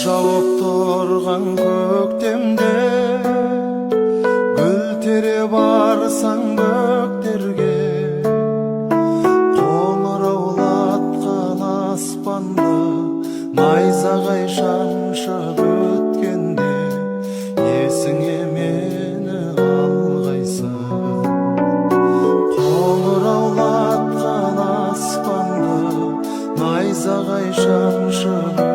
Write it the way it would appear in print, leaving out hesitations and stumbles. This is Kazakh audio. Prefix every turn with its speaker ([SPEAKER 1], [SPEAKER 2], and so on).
[SPEAKER 1] жауып тұрған көктемде гүл тере барсаң бөктерге қоңыраулатқан аспанды найзағай шаншып өткенде есіңе мені алғайсың. Қоңыраулатқан аспанды найзағай шаншып